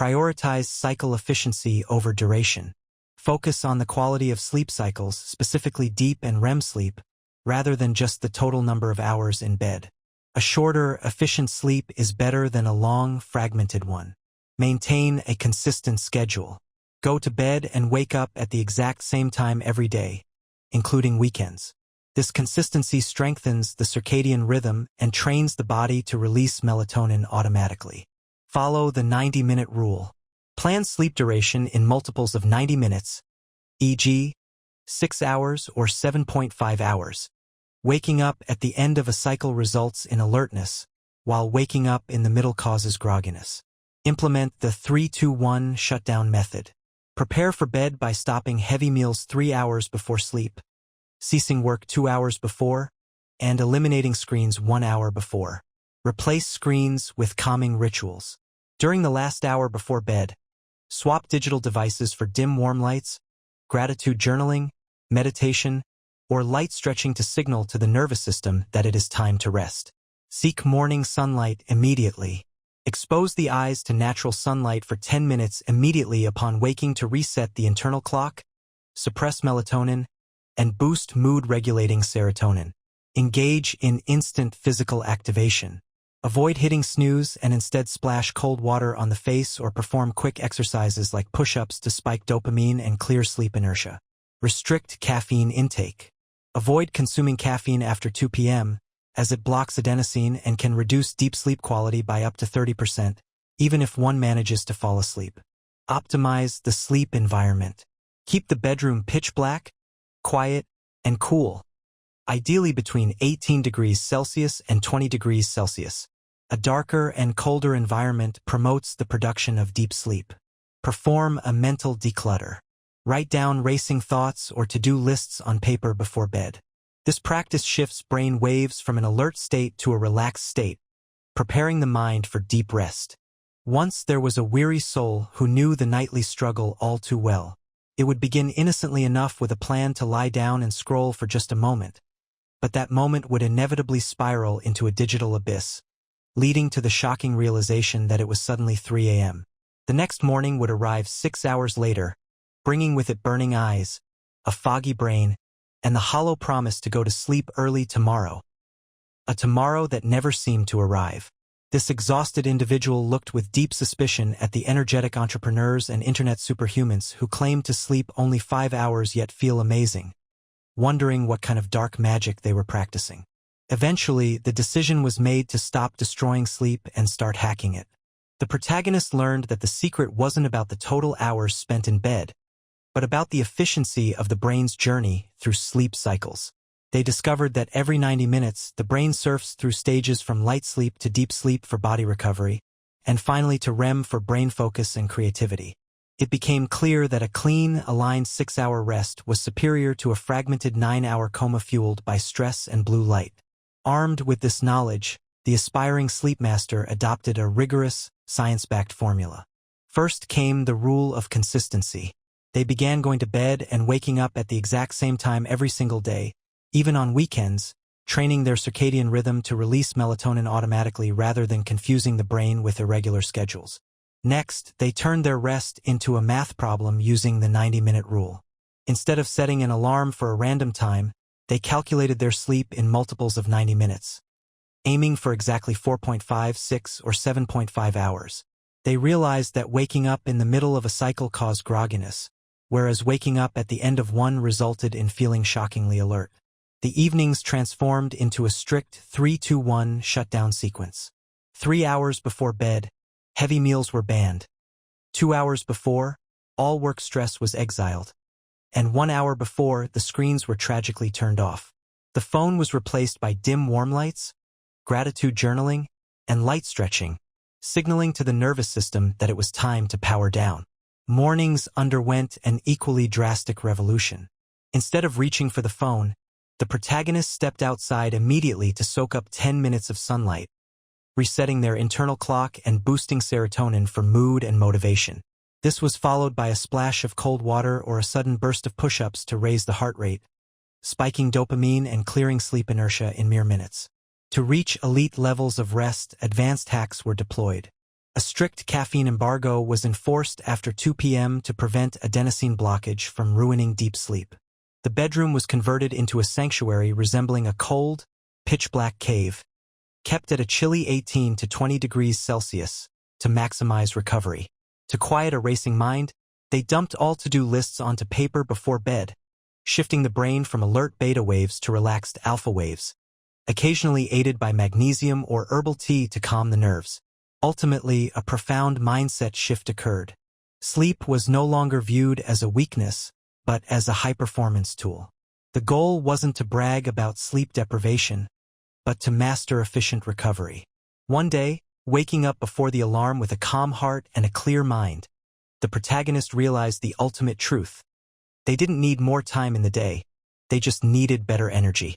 Prioritize cycle efficiency over duration. Focus on the quality of sleep cycles, specifically deep and REM sleep, rather than just the total number of hours in bed. A shorter, efficient sleep is better than a long, fragmented one. Maintain a consistent schedule. Go to bed and wake up at the exact same time every day, including weekends. This consistency strengthens the circadian rhythm and trains the body to release melatonin automatically. Follow the 90-minute rule. Plan sleep duration in multiples of 90 minutes, e.g., 6 hours or 7.5 hours. Waking up at the end of a cycle results in alertness, while waking up in the middle causes grogginess. Implement the 3-2-1 shutdown method. Prepare for bed by stopping heavy meals 3 hours before sleep, ceasing work 2 hours before, and eliminating screens 1 hour before. Replace screens with calming rituals. During the last hour before bed, swap digital devices for dim warm lights, gratitude journaling, meditation, or light stretching to signal to the nervous system that it is time to rest. Seek morning sunlight immediately. Expose the eyes to natural sunlight for 10 minutes immediately upon waking to reset the internal clock, suppress melatonin, and boost mood-regulating serotonin. Engage in instant physical activation. Avoid hitting snooze and instead splash cold water on the face or perform quick exercises like push-ups to spike dopamine and clear sleep inertia. Restrict caffeine intake. Avoid consuming caffeine after 2 p.m., as it blocks adenosine and can reduce deep sleep quality by up to 30%, even if one manages to fall asleep. Optimize the sleep environment. Keep the bedroom pitch black, quiet, and cool, ideally between 18 degrees Celsius and 20 degrees Celsius. A darker and colder environment promotes the production of deep sleep. Perform a mental declutter. Write down racing thoughts or to-do lists on paper before bed. This practice shifts brain waves from an alert state to a relaxed state, preparing the mind for deep rest. Once there was a weary soul who knew the nightly struggle all too well. It would begin innocently enough with a plan to lie down and scroll for just a moment, but that moment would inevitably spiral into a digital abyss, leading to the shocking realization that it was suddenly 3 a.m. The next morning would arrive 6 hours later, bringing with it burning eyes, a foggy brain, and the hollow promise to go to sleep early tomorrow. A tomorrow that never seemed to arrive. This exhausted individual looked with deep suspicion at the energetic entrepreneurs and internet superhumans who claim to sleep only 5 hours yet feel amazing, wondering what kind of dark magic they were practicing. Eventually, the decision was made to stop destroying sleep and start hacking it. The protagonist learned that the secret wasn't about the total hours spent in bed, but about the efficiency of the brain's journey through sleep cycles. They discovered that every 90 minutes, the brain surfs through stages from light sleep to deep sleep for body recovery, and finally to REM for brain focus and creativity. It became clear that a clean, aligned 6-hour rest was superior to a fragmented 9-hour coma fueled by stress and blue light. Armed with this knowledge, the aspiring sleep master adopted a rigorous, science-backed formula. First came the rule of consistency. They began going to bed and waking up at the exact same time every single day, even on weekends, training their circadian rhythm to release melatonin automatically rather than confusing the brain with irregular schedules. Next, they turned their rest into a math problem using the 90-minute rule. Instead of setting an alarm for a random time, they calculated their sleep in multiples of 90 minutes, aiming for exactly 4.5, 6, or 7.5 hours. They realized that waking up in the middle of a cycle caused grogginess, whereas waking up at the end of one resulted in feeling shockingly alert. The evenings transformed into a strict 3-2-1 shutdown sequence. 3 hours before bed, heavy meals were banned. 2 hours before, all work stress was exiled. And 1 hour before, the screens were tragically turned off. The phone was replaced by dim warm lights, gratitude journaling, and light stretching, signaling to the nervous system that it was time to power down. Mornings underwent an equally drastic revolution. Instead of reaching for the phone, the protagonist stepped outside immediately to soak up 10 minutes of sunlight, resetting their internal clock and boosting serotonin for mood and motivation. This was followed by a splash of cold water or a sudden burst of push-ups to raise the heart rate, spiking dopamine and clearing sleep inertia in mere minutes. To reach elite levels of rest, advanced hacks were deployed. A strict caffeine embargo was enforced after 2 p.m. to prevent adenosine blockage from ruining deep sleep. The bedroom was converted into a sanctuary resembling a cold, pitch-black cave, kept at a chilly 18 to 20 degrees Celsius to maximize recovery. To quiet a racing mind, they dumped all to-do lists onto paper before bed, shifting the brain from alert beta waves to relaxed alpha waves, occasionally aided by magnesium or herbal tea to calm the nerves. Ultimately, a profound mindset shift occurred. Sleep was no longer viewed as a weakness, but as a high-performance tool. The goal wasn't to brag about sleep deprivation, but to master efficient recovery. One day, waking up before the alarm with a calm heart and a clear mind, the protagonist realized the ultimate truth. They didn't need more time in the day, they just needed better energy.